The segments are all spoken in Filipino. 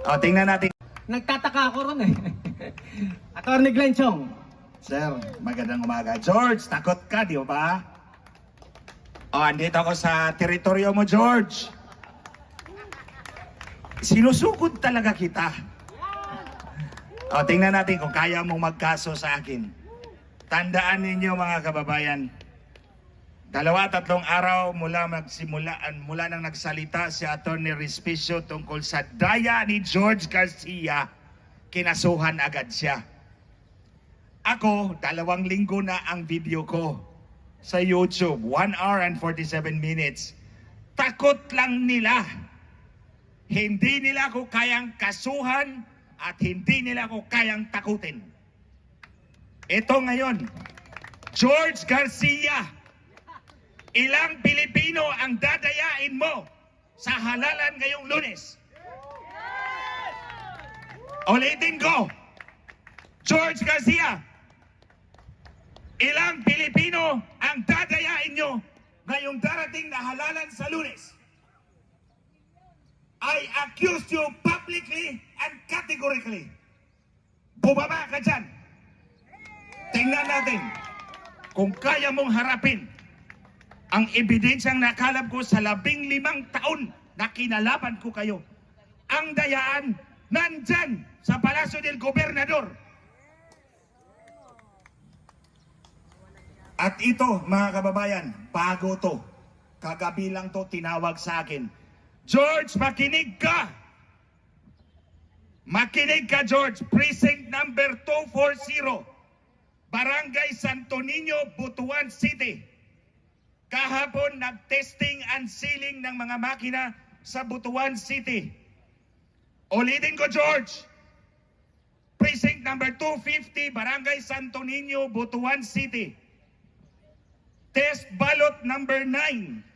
O, tingnan natin. Nagtataka ako ron eh. Attorney Glenn Chong. Sir, magandang umaga. George, takot ka, di ba? O, andito ako sa teritoryo mo, George. Sinusugod talaga kita. O, tingnan natin kung kaya mong magkaso sa akin. Tandaan ninyo mga kababayan, 2-3 araw mula nang nagsalita si Atty. Respicio tungkol sa daya ni George Garcia, kinasuhan agad siya. Ako, 2 linggo na ang video ko sa YouTube, 1 hour and 47 minutes. Takot lang nila. Hindi nila ako kayang kasuhan at hindi nila ako kayang takutin. Ito ngayon, George Garcia, ilang Pilipino ang dadayain mo sa halalan ngayong Lunes? Ulitin ko, George Garcia, ilang Pilipino ang dadayain nyo ngayong darating na halalan sa Lunes? I accuse you publicly and categorically. Bumaba ka dyan. Tingnan natin kung kaya mong harapin ang ebidensyang nakalap ko sa 15 taon na kinalaban ko kayo. Ang dayaan nandyan sa Palasyo del Gobernador. At ito, mga kababayan, bago to. Kagabi lang to tinawag sa akin. George, makinig ka! Makinig ka, George. Precinct number 240. Barangay Santo Niño, Butuan City. Kahapon, nag-testing and sealing ng mga makina sa Butuan City. Ulitin ko, George. Precinct number 250, Barangay Santo Niño, Butuan City. Test ballot number 9.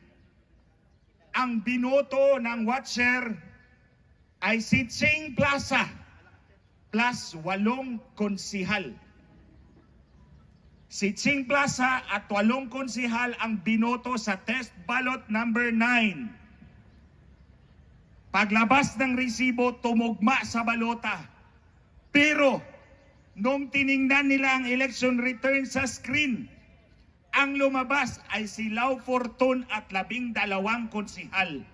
Ang binoto ng watcher ay si Ching Plaza plus 8 konsihal. Si Ching Plaza at 8 konsihal ang binoto sa test ballot number 9. Paglabas ng resibo, tumugma sa balota. Pero, nung tiningnan nila ang election return sa screen, ang lumabas ay si Lau Fortun at 12 konsihal.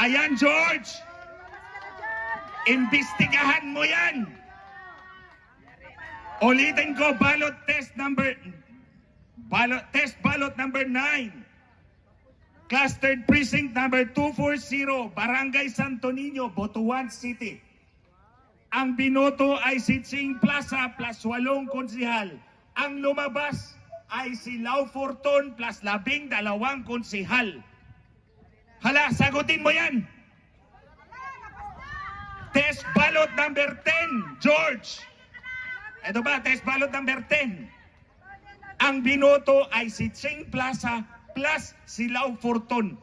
Ayan, George! Imbestigahan mo yan! Ulitin ko, test ballot number 9. Clustered precinct number 240, Barangay Santo Niño, Butuan City. Ang binoto ay si Ching Plaza plus 8 konsihal. Ang lumabas ay si Lau Fortun plus 12 konsihal. Hala, sagutin mo yan! Test ballot number 10, George. Ito ba, test ballot number 10. Ang binoto ay si Ching Plaza plus si Lau Fortun.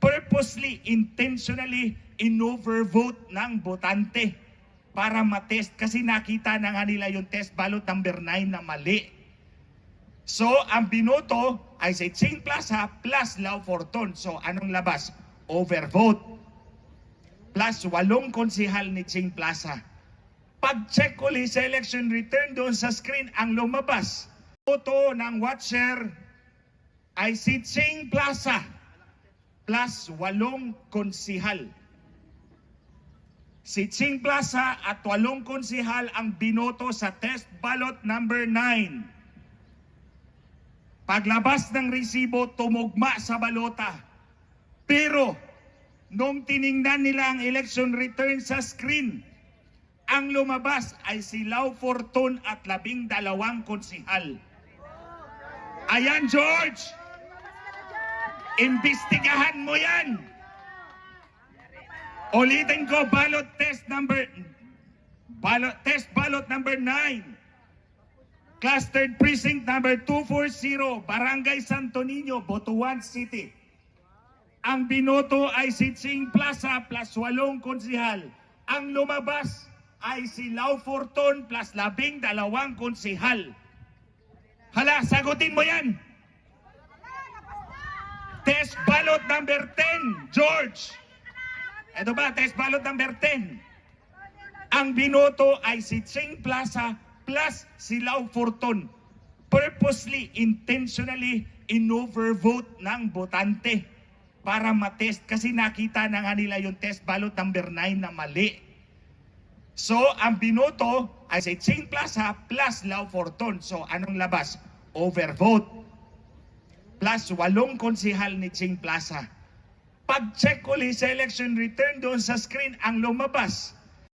Purposely, intentionally, in-overvote ng botante para matest kasi nakita na nga nila yung test ballot number 9 na mali. So, ang binoto ay si Ching Plaza plus Lau Fortun. So, anong labas? Overvote. Plus 8 konsihal ni Ching Plaza. Pag-check ulit sa election return doon sa screen, ang lumabas. Boto ng watcher ay si Ching Plaza plus 8 konsihal. Si Ching Plaza at 8 konsihal ang binoto sa test ballot number 9. Paglabas ng resibo, tumugma sa balota. Pero, nung tiningnan nila ang election return sa screen, ang lumabas ay si Lau Fortun at 12 konsihal. Ayan, George! Imbestigahan mo yan! Ulitin ko, test ballot number 9. Clustered precinct number 240, Barangay Santo Niño, Butuan City. Ang binoto ay si Ching Plaza plus 8 konsihal. Ang lumabas ay si Lau Fortun plus 12 konsihal. Hala, sagutin mo yan! Test ballot number 10, George. Ito ba, test ballot number 10. Ang binoto ay si Ching Plaza plus si Lau Forton. Purposely, intentionally, in-overvote ng botante para matest kasi nakita na nga nila yung test ballot number 9 na mali. So, ang binoto ay si Ching Plaza plus Lau Forton. So, anong labas? Overvote. Plus 8 konsihal ni Ching Plaza. Pag-check ulit sa election return doon sa screen, ang lumabas